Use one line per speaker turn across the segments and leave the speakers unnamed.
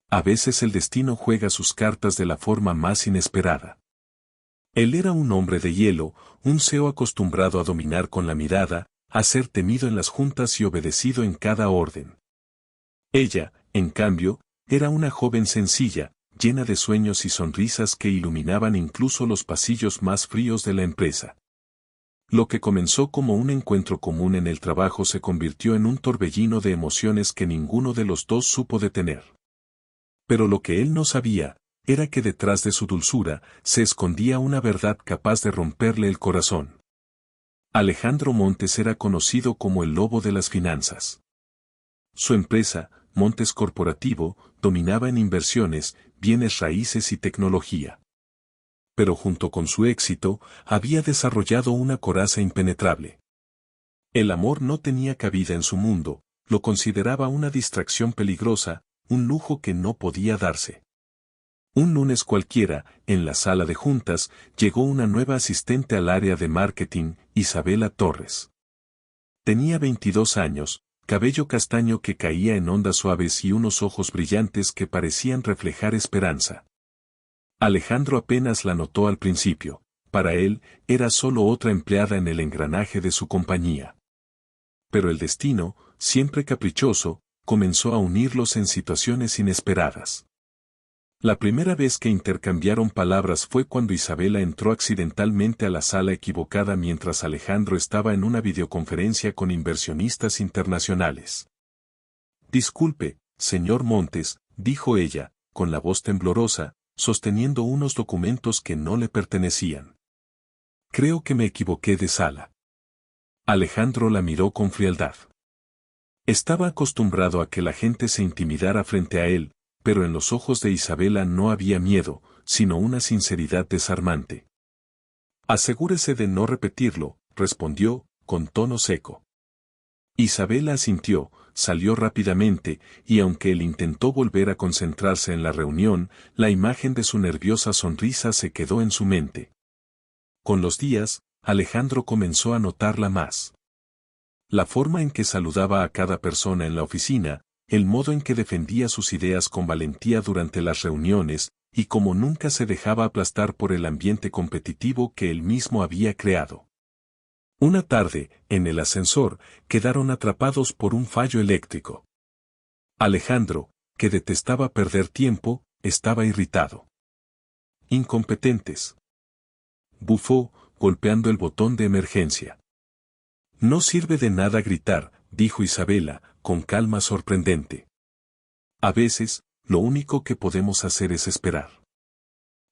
A veces el destino juega sus cartas de la forma más inesperada. Él era un hombre de hielo, un CEO acostumbrado a dominar con la mirada, a ser temido en las juntas y obedecido en cada orden. Ella, en cambio, era una joven sencilla, llena de sueños y sonrisas que iluminaban incluso los pasillos más fríos de la empresa. Lo que comenzó como un encuentro común en el trabajo se convirtió en un torbellino de emociones que ninguno de los dos supo detener. Pero lo que él no sabía, era que detrás de su dulzura se escondía una verdad capaz de romperle el corazón. Alejandro Montes era conocido como el lobo de las finanzas. Su empresa, Montes Corporativo, dominaba en inversiones, bienes raíces y tecnología. Pero junto con su éxito, había desarrollado una coraza impenetrable. El amor no tenía cabida en su mundo, lo consideraba una distracción peligrosa, un lujo que no podía darse. Un lunes cualquiera, en la sala de juntas, llegó una nueva asistente al área de marketing, Isabela Torres. Tenía 22 años, cabello castaño que caía en ondas suaves y unos ojos brillantes que parecían reflejar esperanza. Alejandro apenas la notó al principio, para él, era solo otra empleada en el engranaje de su compañía. Pero el destino, siempre caprichoso, comenzó a unirlos en situaciones inesperadas. La primera vez que intercambiaron palabras fue cuando Isabela entró accidentalmente a la sala equivocada mientras Alejandro estaba en una videoconferencia con inversionistas internacionales. «Disculpe, señor Montes», dijo ella, con la voz temblorosa, sosteniendo unos documentos que no le pertenecían. «Creo que me equivoqué de sala». Alejandro la miró con frialdad. Estaba acostumbrado a que la gente se intimidara frente a él, pero en los ojos de Isabela no había miedo, sino una sinceridad desarmante. «Asegúrese de no repetirlo», respondió, con tono seco. Isabela asintió, salió rápidamente, y aunque él intentó volver a concentrarse en la reunión, la imagen de su nerviosa sonrisa se quedó en su mente. Con los días, Alejandro comenzó a notarla más. La forma en que saludaba a cada persona en la oficina, el modo en que defendía sus ideas con valentía durante las reuniones, y como nunca se dejaba aplastar por el ambiente competitivo que él mismo había creado. Una tarde, en el ascensor, quedaron atrapados por un fallo eléctrico. Alejandro, que detestaba perder tiempo, estaba irritado. «Incompetentes», bufó, golpeando el botón de emergencia. «No sirve de nada gritar», dijo Isabela, con calma sorprendente. «A veces, lo único que podemos hacer es esperar».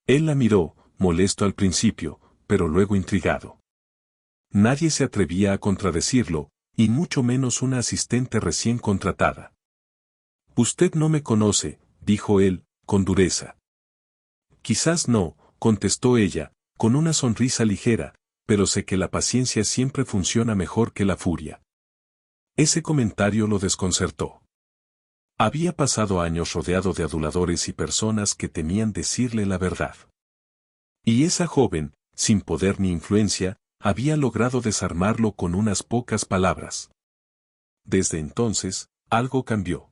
Él la miró, molesto al principio, pero luego intrigado. Nadie se atrevía a contradecirlo, y mucho menos una asistente recién contratada. «Usted no me conoce», dijo él, con dureza. «Quizás no», contestó ella, con una sonrisa ligera, «pero sé que la paciencia siempre funciona mejor que la furia». Ese comentario lo desconcertó. Había pasado años rodeado de aduladores y personas que temían decirle la verdad. Y esa joven, sin poder ni influencia, había logrado desarmarlo con unas pocas palabras. Desde entonces, algo cambió.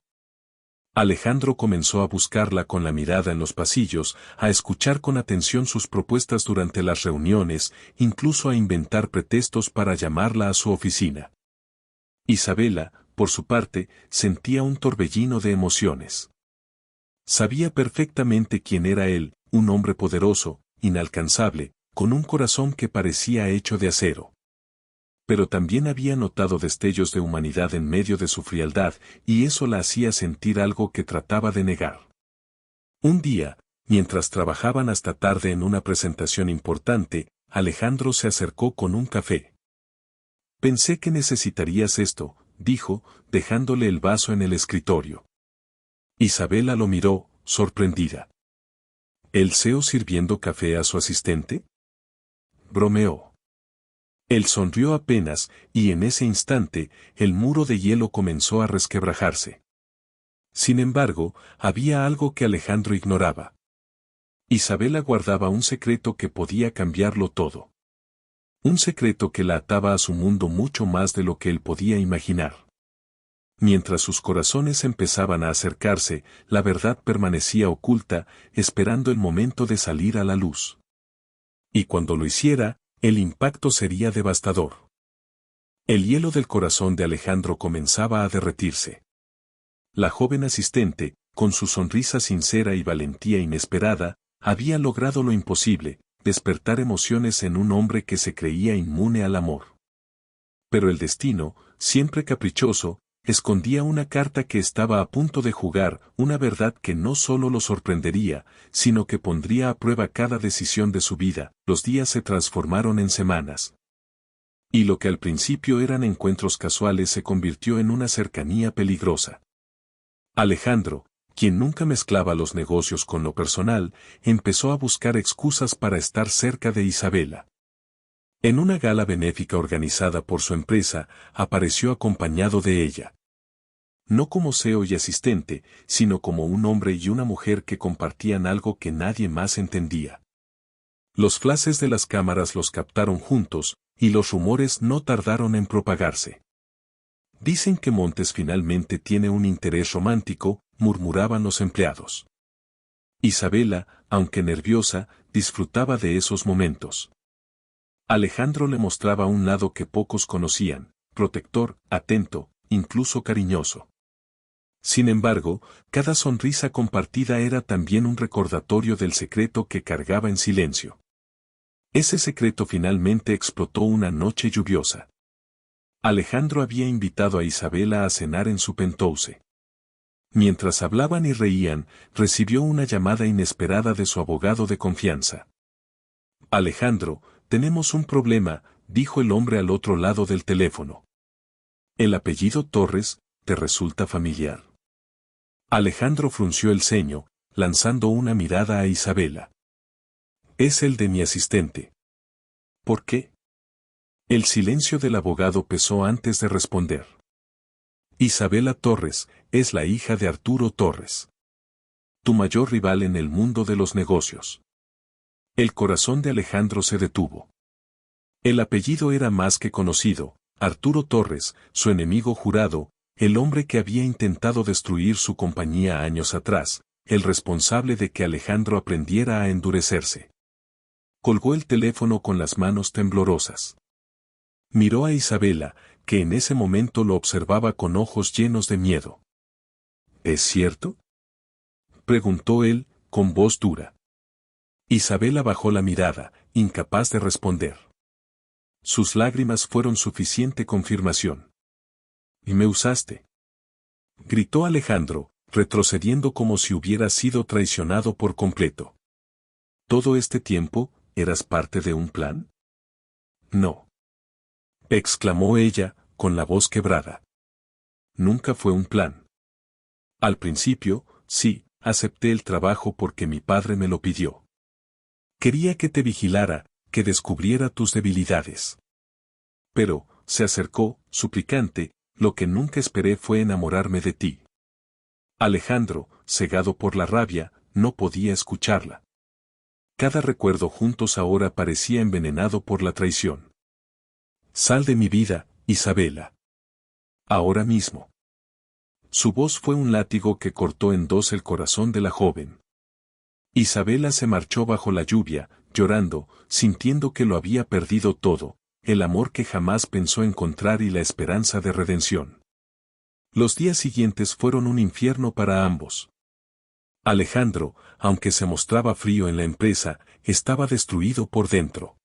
Alejandro comenzó a buscarla con la mirada en los pasillos, a escuchar con atención sus propuestas durante las reuniones, incluso a inventar pretextos para llamarla a su oficina. Isabela, por su parte, sentía un torbellino de emociones. Sabía perfectamente quién era él, un hombre poderoso, inalcanzable, con un corazón que parecía hecho de acero. Pero también había notado destellos de humanidad en medio de su frialdad, y eso la hacía sentir algo que trataba de negar. Un día, mientras trabajaban hasta tarde en una presentación importante, Alejandro se acercó con un café. «Pensé que necesitarías esto», dijo, dejándole el vaso en el escritorio. Isabela lo miró, sorprendida. ¿El CEO sirviendo café a su asistente?, bromeó. Él sonrió apenas, y en ese instante, el muro de hielo comenzó a resquebrajarse. Sin embargo, había algo que Alejandro ignoraba. Isabela guardaba un secreto que podía cambiarlo todo. Un secreto que la ataba a su mundo mucho más de lo que él podía imaginar. Mientras sus corazones empezaban a acercarse, la verdad permanecía oculta, esperando el momento de salir a la luz. Y cuando lo hiciera, el impacto sería devastador. El hielo del corazón de Alejandro comenzaba a derretirse. La joven asistente, con su sonrisa sincera y valentía inesperada, había logrado lo imposible, despertar emociones en un hombre que se creía inmune al amor. Pero el destino, siempre caprichoso, escondía una carta que estaba a punto de jugar, una verdad que no solo lo sorprendería, sino que pondría a prueba cada decisión de su vida. Los días se transformaron en semanas. Y lo que al principio eran encuentros casuales se convirtió en una cercanía peligrosa. Alejandro, quien nunca mezclaba los negocios con lo personal, empezó a buscar excusas para estar cerca de Isabela. En una gala benéfica organizada por su empresa, apareció acompañado de ella. No como CEO y asistente, sino como un hombre y una mujer que compartían algo que nadie más entendía. Los flashes de las cámaras los captaron juntos, y los rumores no tardaron en propagarse. Dicen que Montes finalmente tiene un interés romántico, murmuraban los empleados. Isabela, aunque nerviosa, disfrutaba de esos momentos. Alejandro le mostraba un lado que pocos conocían, protector, atento, incluso cariñoso. Sin embargo, cada sonrisa compartida era también un recordatorio del secreto que cargaba en silencio. Ese secreto finalmente explotó una noche lluviosa. Alejandro había invitado a Isabela a cenar en su penthouse. Mientras hablaban y reían, recibió una llamada inesperada de su abogado de confianza. Alejandro, tenemos un problema, dijo el hombre al otro lado del teléfono. El apellido Torres, ¿te resulta familiar? Alejandro frunció el ceño, lanzando una mirada a Isabela. Es el de mi asistente. ¿Por qué? El silencio del abogado pesó antes de responder. Isabela Torres, es la hija de Arturo Torres. Tu mayor rival en el mundo de los negocios. El corazón de Alejandro se detuvo. El apellido era más que conocido, Arturo Torres, su enemigo jurado, el hombre que había intentado destruir su compañía años atrás, el responsable de que Alejandro aprendiera a endurecerse. Colgó el teléfono con las manos temblorosas. Miró a Isabela, que en ese momento lo observaba con ojos llenos de miedo. ¿Es cierto?, preguntó él, con voz dura. Isabela bajó la mirada, incapaz de responder. Sus lágrimas fueron suficiente confirmación. «¿Y me usaste?», gritó Alejandro, retrocediendo como si hubiera sido traicionado por completo. «¿Todo este tiempo, eras parte de un plan?». «No», exclamó ella, con la voz quebrada. «Nunca fue un plan. Al principio, sí, acepté el trabajo porque mi padre me lo pidió. Quería que te vigilara, que descubriera tus debilidades. Pero, se acercó, suplicante, lo que nunca esperé fue enamorarme de ti». Alejandro, cegado por la rabia, no podía escucharla. Cada recuerdo juntos ahora parecía envenenado por la traición. «Sal de mi vida, Isabela. Ahora mismo». Su voz fue un látigo que cortó en dos el corazón de la joven. Isabela se marchó bajo la lluvia, llorando, sintiendo que lo había perdido todo, el amor que jamás pensó encontrar y la esperanza de redención. Los días siguientes fueron un infierno para ambos. Alejandro, aunque se mostraba frío en la empresa, estaba destruido por dentro.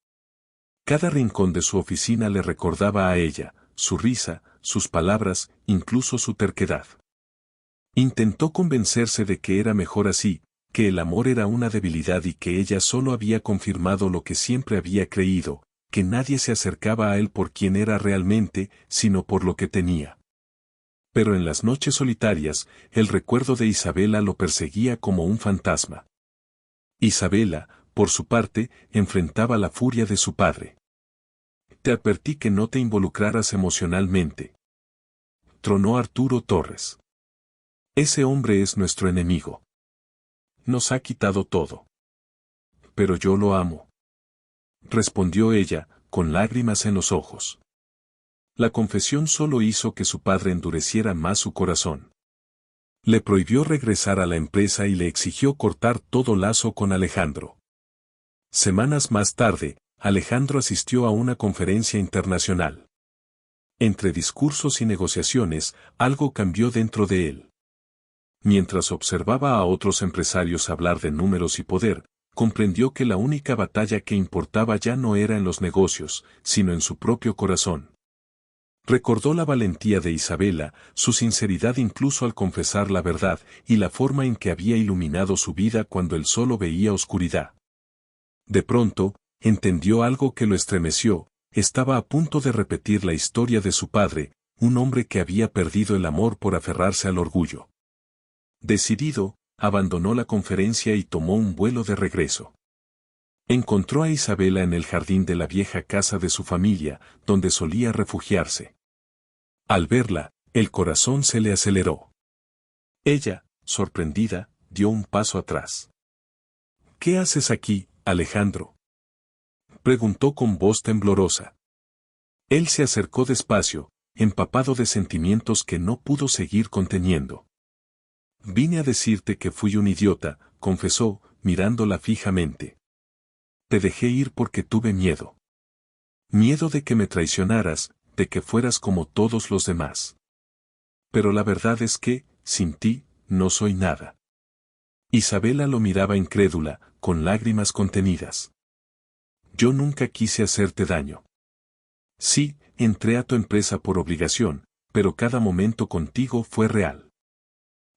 Cada rincón de su oficina le recordaba a ella, su risa, sus palabras, incluso su terquedad. Intentó convencerse de que era mejor así, que el amor era una debilidad y que ella solo había confirmado lo que siempre había creído, que nadie se acercaba a él por quien era realmente, sino por lo que tenía. Pero en las noches solitarias, el recuerdo de Isabela lo perseguía como un fantasma. Isabela, por su parte, enfrentaba la furia de su padre. «Te advertí que no te involucraras emocionalmente», tronó Arturo Torres. «Ese hombre es nuestro enemigo. Nos ha quitado todo. Pero yo lo amo», respondió ella, con lágrimas en los ojos. La confesión solo hizo que su padre endureciera más su corazón. Le prohibió regresar a la empresa y le exigió cortar todo lazo con Alejandro. Semanas más tarde, Alejandro asistió a una conferencia internacional. Entre discursos y negociaciones, algo cambió dentro de él. Mientras observaba a otros empresarios hablar de números y poder, comprendió que la única batalla que importaba ya no era en los negocios, sino en su propio corazón. Recordó la valentía de Isabela, su sinceridad incluso al confesar la verdad, y la forma en que había iluminado su vida cuando él solo veía oscuridad. De pronto, entendió algo que lo estremeció. Estaba a punto de repetir la historia de su padre, un hombre que había perdido el amor por aferrarse al orgullo. Decidido, abandonó la conferencia y tomó un vuelo de regreso. Encontró a Isabela en el jardín de la vieja casa de su familia, donde solía refugiarse. Al verla, el corazón se le aceleró. Ella, sorprendida, dio un paso atrás. «¿Qué haces aquí, Alejandro?», preguntó con voz temblorosa. Él se acercó despacio, empapado de sentimientos que no pudo seguir conteniendo. «Vine a decirte que fui un idiota», confesó, mirándola fijamente. «Te dejé ir porque tuve miedo. Miedo de que me traicionaras, de que fueras como todos los demás. Pero la verdad es que, sin ti, no soy nada». Isabela lo miraba incrédula, con lágrimas contenidas. «Yo nunca quise hacerte daño. Sí, entré a tu empresa por obligación, pero cada momento contigo fue real.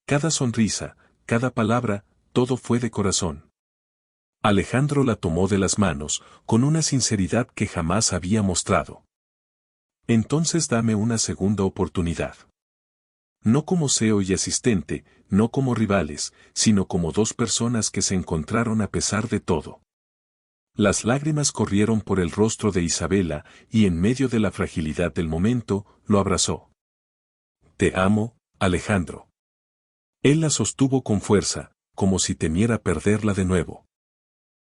Cada sonrisa, cada palabra, todo fue de corazón». Alejandro la tomó de las manos, con una sinceridad que jamás había mostrado. «Entonces dame una segunda oportunidad. No como CEO y asistente, no como rivales, sino como dos personas que se encontraron a pesar de todo». Las lágrimas corrieron por el rostro de Isabela, y en medio de la fragilidad del momento, lo abrazó. «Te amo, Alejandro». Él la sostuvo con fuerza, como si temiera perderla de nuevo.